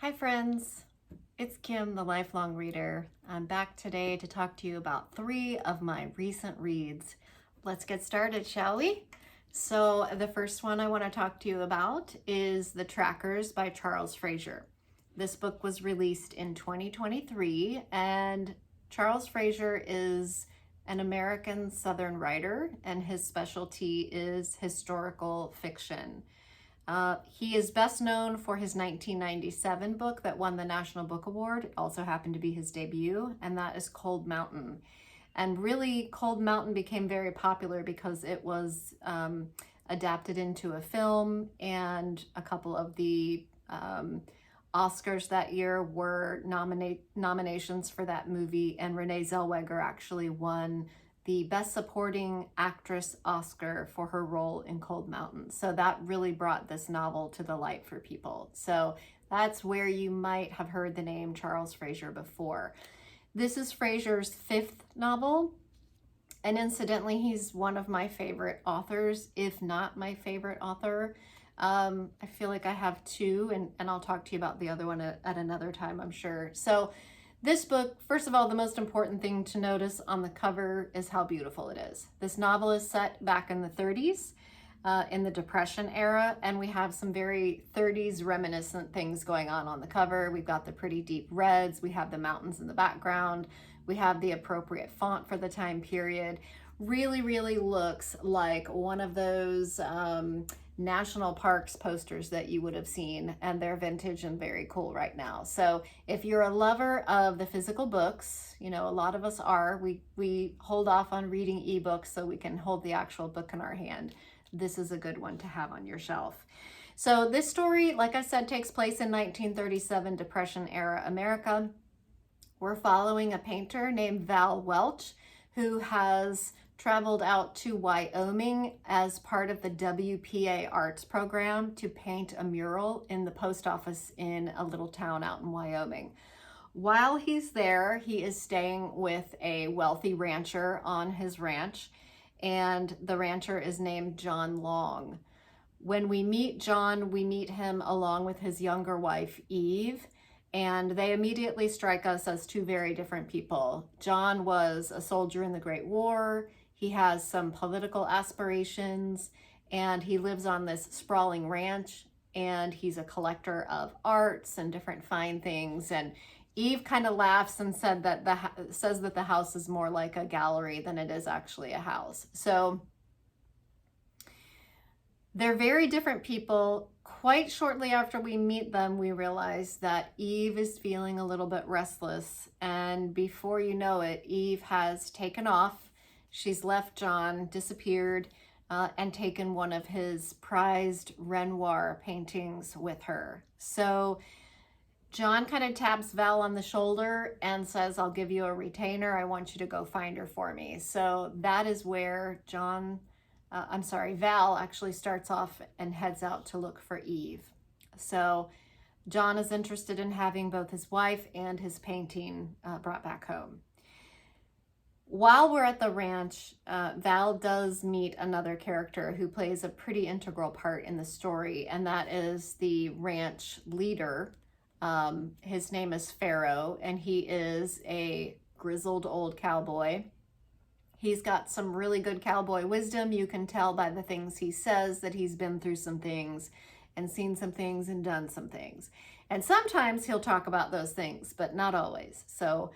Hi friends, it's Kim, the lifelong reader. I'm back today to talk to you about 3 of my recent reads. Let's get started, shall we? So the first one I want to talk to you about is The Trackers by Charles Frazier. This book was released in 2023, and Charles Frazier is an American Southern writer, and his specialty is historical fiction. He is best known for his 1997 book that won the National Book Award. It also happened to be his debut, and that is Cold Mountain. And really, Cold Mountain became very popular because it was adapted into a film, and a couple of the Oscars that year were nominations for that movie, and Renee Zellweger actually won the Best Supporting Actress Oscar for her role in Cold Mountain. So that really brought this novel to the light for people. So that's where you might have heard the name Charles Frazier before. This is Frazier's 5th novel, and incidentally, he's one of my favorite authors, if not my favorite author. I feel like I have 2, and I'll talk to you about the other one at another time, I'm sure. So this book, first of all, the most important thing to notice on the cover is how beautiful it is. This novel is set back in the 30s, in the Depression era, and we have some very 30s reminiscent things going on the cover. We've got the pretty deep reds, we have the mountains in the background, we have the appropriate font for the time period. Really, really looks like one of those national parks posters that you would have seen, and they're vintage and very cool right now. So if you're a lover of the physical books, you know, a lot of us are, we hold off on reading ebooks so we can hold the actual book in our hand. This is a good one to have on your shelf. So this story, like I said, takes place in 1937 Depression era America. We're following a painter named Val Welch, who has traveled out to Wyoming as part of the WPA arts program to paint a mural in the post office in a little town out in Wyoming. While he's there, he is staying with a wealthy rancher on his ranch, and the rancher is named John Long. When we meet John, we meet him along with his younger wife, Eve, and they immediately strike us as 2 very different people. John was a soldier in the Great War. He has some political aspirations, and he lives on this sprawling ranch, and he's a collector of arts and different fine things. And Eve kind of laughs and says that the house is more like a gallery than it is actually a house. So they're very different people. Quite shortly after we meet them, we realize that Eve is feeling a little bit restless, and before you know it, Eve has taken off. She's left John, disappeared, and taken one of his prized Renoir paintings with her. So John kind of taps Val on the shoulder and says, "I'll give you a retainer. I want you to go find her for me." So that is where Val actually starts off and heads out to look for Eve. So John is interested in having both his wife and his painting brought back home. While we're at the ranch, Val does meet another character who plays a pretty integral part in the story, and that is the ranch leader. His name is Pharaoh, and he is a grizzled old cowboy. He's got some really good cowboy wisdom. You can tell by the things he says that he's been through some things and seen some things and done some things. And sometimes he'll talk about those things, but not always. So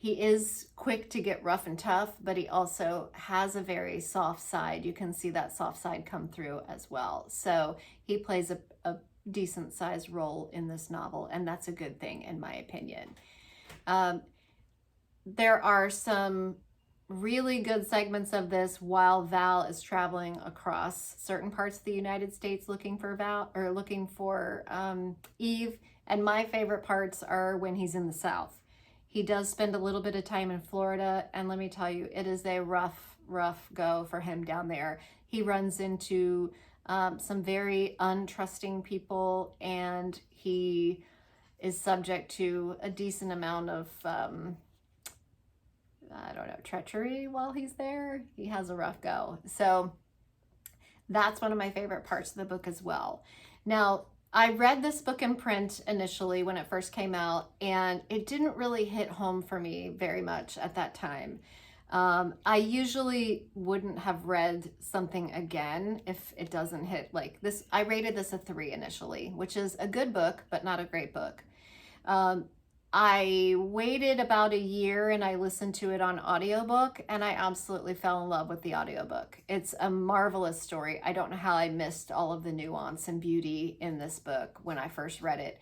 he is quick to get rough and tough, but he also has a very soft side. You can see that soft side come through as well. So he plays a decent sized role in this novel, and that's a good thing in my opinion. There are some really good segments of this while Val is traveling across certain parts of the United States looking for Eve, and my favorite parts are when he's in the South. He does spend a little bit of time in Florida, and let me tell you, it is a rough go for him down there. He runs into some very untrusting people, and he is subject to a decent amount of treachery while he's there. He has a rough go. So that's one of my favorite parts of the book as well. Now, I read this book in print initially when it first came out, and it didn't really hit home for me very much at that time. I usually wouldn't have read something again if it doesn't hit like this. I rated this a 3 initially, which is a good book, but not a great book. I waited about a year and I listened to it on audiobook, and I absolutely fell in love with the audiobook. It's a marvelous story. I don't know how I missed all of the nuance and beauty in this book when I first read it.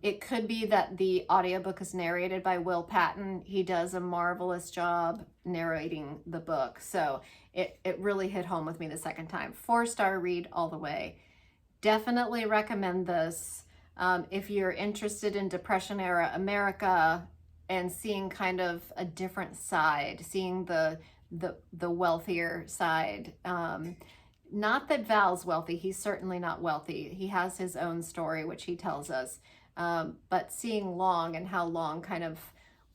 It could be that the audiobook is narrated by Will Patton. He does a marvelous job narrating the book. So it really hit home with me the second time. 4-star read all the way. Definitely recommend this. If you're interested in Depression era America and seeing kind of a different side, seeing the wealthier side. Not that Val's wealthy, he's certainly not wealthy. He has his own story, which he tells us. But seeing Long and how Long kind of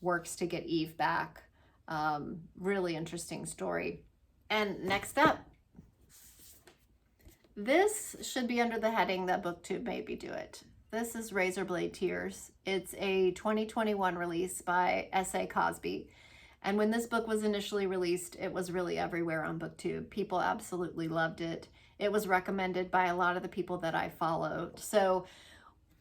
works to get Eve back. Really interesting story. And next up, this should be under the heading that BookTube made me do it. This is Razorblade Tears. It's a 2021 release by S.A. Cosby. And when this book was initially released, it was really everywhere on BookTube. People absolutely loved it. It was recommended by a lot of the people that I followed. So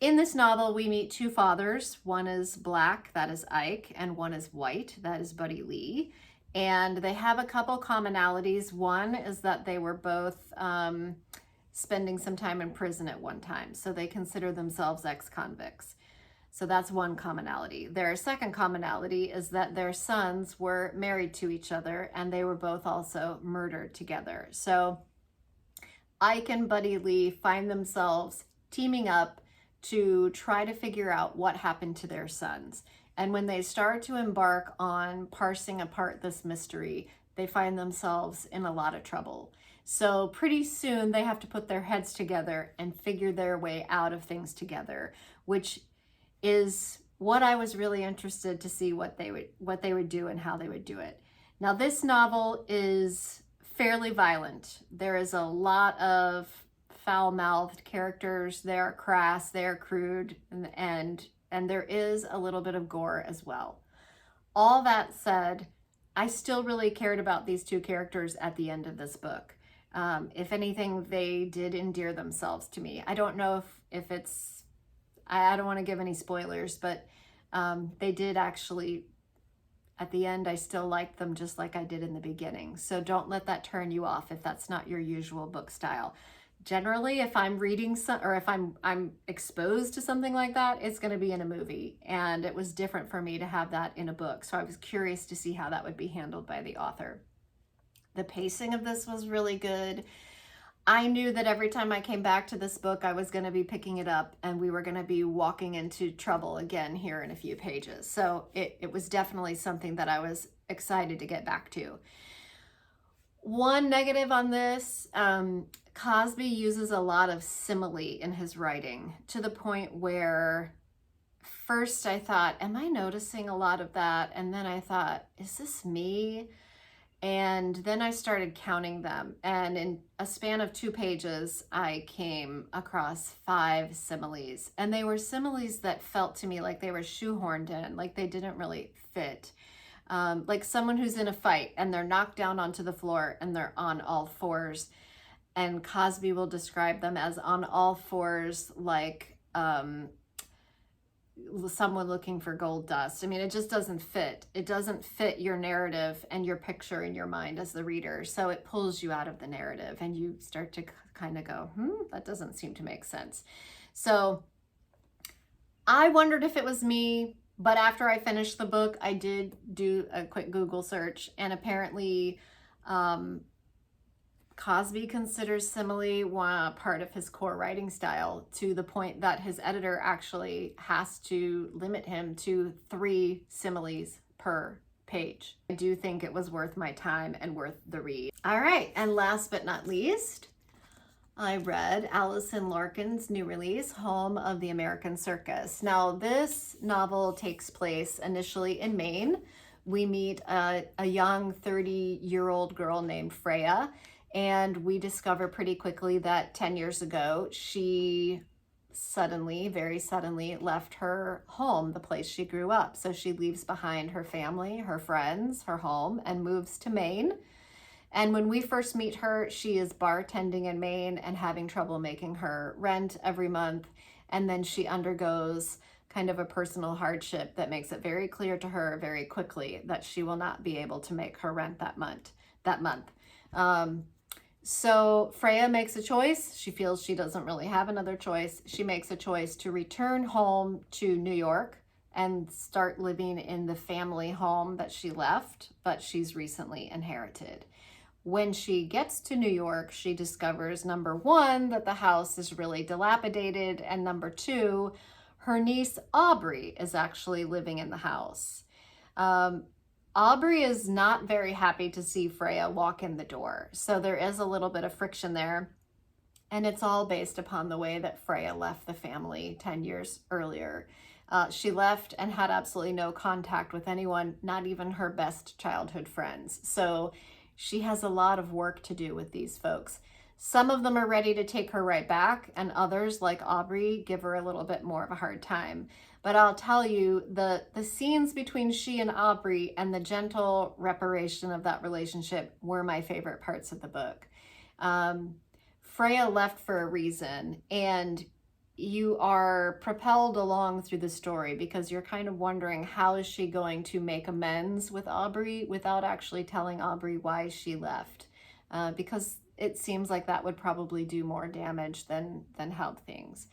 in this novel, we meet 2 fathers. One is black, that is Ike, and one is white, that is Buddy Lee. And they have a couple commonalities. One is that they were both spending some time in prison at one time. So they consider themselves ex-convicts. So that's one commonality. Their second commonality is that their sons were married to each other and they were both also murdered together. So Ike and Buddy Lee find themselves teaming up to try to figure out what happened to their sons. And when they start to embark on parsing apart this mystery, they find themselves in a lot of trouble. So pretty soon they have to put their heads together and figure their way out of things together, which is what I was really interested to see what they would do and how they would do it. Now this novel is fairly violent. There is a lot of foul-mouthed characters. They are crass, they are crude, and there is a little bit of gore as well. All that said, I still really cared about these 2 characters at the end of this book. If anything, they did endear themselves to me. I don't know if it's, I don't want to give any spoilers, but they did actually, at the end, I still liked them just like I did in the beginning. So don't let that turn you off if that's not your usual book style. Generally, if I'm reading or if I'm exposed to something like that, it's going to be in a movie. And it was different for me to have that in a book. So I was curious to see how that would be handled by the author. The pacing of this was really good. I knew that every time I came back to this book, I was going to be picking it up and we were going to be walking into trouble again here in a few pages. So it was definitely something that I was excited to get back to. One negative on this, Cosby uses a lot of simile in his writing to the point where first I thought, am I noticing a lot of that? And then I thought, is this me? And then I started counting them. And in a span of 2 pages, I came across 5 similes. And they were similes that felt to me like they were shoehorned in, like they didn't really fit. Like someone who's in a fight and they're knocked down onto the floor and they're on all fours. And Cosby will describe them as on all fours, like someone looking for gold dust. I mean, it just doesn't fit. It doesn't fit your narrative and your picture in your mind as the reader. So it pulls you out of the narrative and you start to kind of go, that doesn't seem to make sense. So I wondered if it was me, but after I finished the book, I did do a quick Google search, and apparently Cosby considers simile part of his core writing style, to the point that his editor actually has to limit him to 3 similes per page. I do think it was worth my time and worth the read. All right, and last but not least, I read Allison Larkin's new release, Home of the American Circus. Now, this novel takes place initially in Maine. We meet a young 30-year-old girl named Freya, and we discover pretty quickly that 10 years ago, she suddenly, very suddenly left her home, the place she grew up. So she leaves behind her family, her friends, her home, and moves to Maine. And when we first meet her, she is bartending in Maine and having trouble making her rent every month. And then she undergoes kind of a personal hardship that makes it very clear to her very quickly that she will not be able to make her rent that month. So Freya makes a choice. She feels she doesn't really have another choice. She makes a choice to return home to New York and start living in the family home that she left, but she's recently inherited. When she gets to New York, she discovers, number one, that the house is really dilapidated, and number two, her niece Aubrey is actually living in the house. Aubrey is not very happy to see Freya walk in the door, so there is a little bit of friction there, and it's all based upon the way that Freya left the family 10 years earlier. She left and had absolutely no contact with anyone, not even her best childhood friends. So she has a lot of work to do with these folks. Some of them are ready to take her right back, and others, like Aubrey, give her a little bit more of a hard time. But I'll tell you, the scenes between she and Aubrey and the gentle reparation of that relationship were my favorite parts of the book. Freya left for a reason, and you are propelled along through the story because you're kind of wondering, how is she going to make amends with Aubrey without actually telling Aubrey why she left? Because it seems like that would probably do more damage than help things.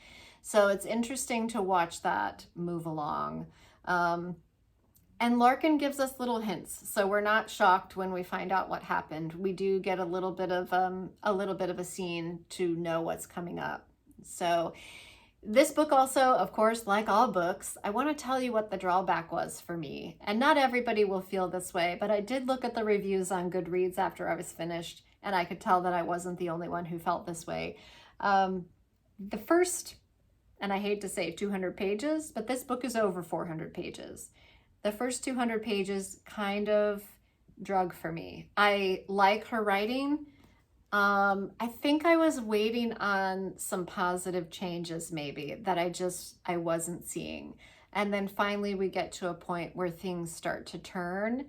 So it's interesting to watch that move along. And Larkin gives us little hints, so we're not shocked when we find out what happened. We do get a little bit of a scene to know what's coming up. So this book also, of course, like all books, I want to tell you what the drawback was for me. And not everybody will feel this way, but I did look at the reviews on Goodreads after I was finished, and I could tell that I wasn't the only one who felt this way. The first, and I hate to say 200 pages, but this book is over 400 pages. The first 200 pages kind of drug for me. I like her writing. I think I was waiting on some positive changes maybe that I wasn't seeing. And then finally we get to a point where things start to turn.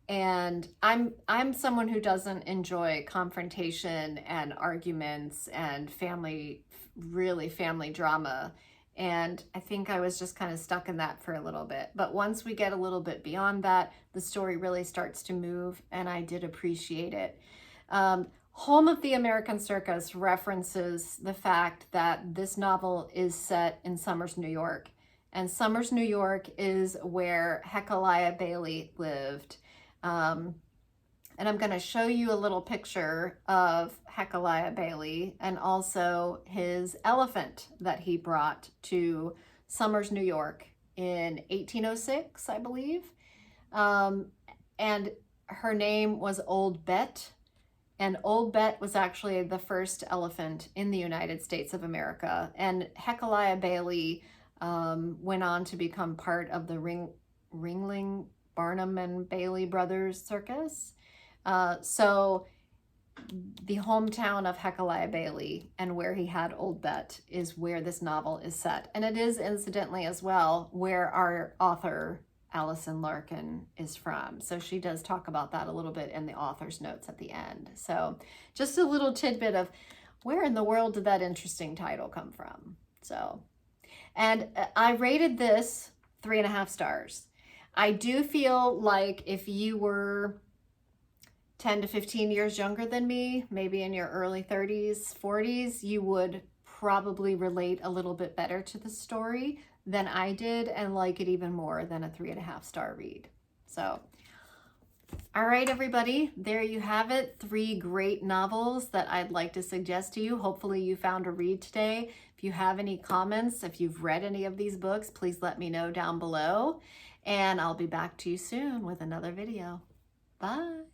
And I'm someone who doesn't enjoy confrontation and arguments and family drama. And I think I was just kind of stuck in that for a little bit. But once we get a little bit beyond that, the story really starts to move, and I did appreciate it. Home of the American Circus references the fact that this novel is set in Somers, New York. And Somers, New York is where Hecaliah Bailey lived. And I'm going to show you a little picture of Hecaliah Bailey and also his elephant that he brought to Somers, New York in 1806, I believe. And her name was Old Bet. And Old Bet was actually the first elephant in the United States of America. And Hecaliah Bailey went on to become part of the Ringling, Barnum and Bailey Brothers Circus. So the hometown of Hecaliah Bailey and where he had Old Bet is where this novel is set. And it is incidentally as well where our author, Allison Larkin, is from. So she does talk about that a little bit in the author's notes at the end. So just a little tidbit of where in the world did that interesting title come from. So, and I rated this 3.5 stars. I do feel like if you were 10 to 15 years younger than me, maybe in your early 30s, 40s, you would probably relate a little bit better to the story than I did and like it even more than a 3.5 star read. So, all right, everybody, there you have it. 3 great novels that I'd like to suggest to you. Hopefully you found a read today. If you have any comments, if you've read any of these books, please let me know down below. And I'll be back to you soon with another video. Bye.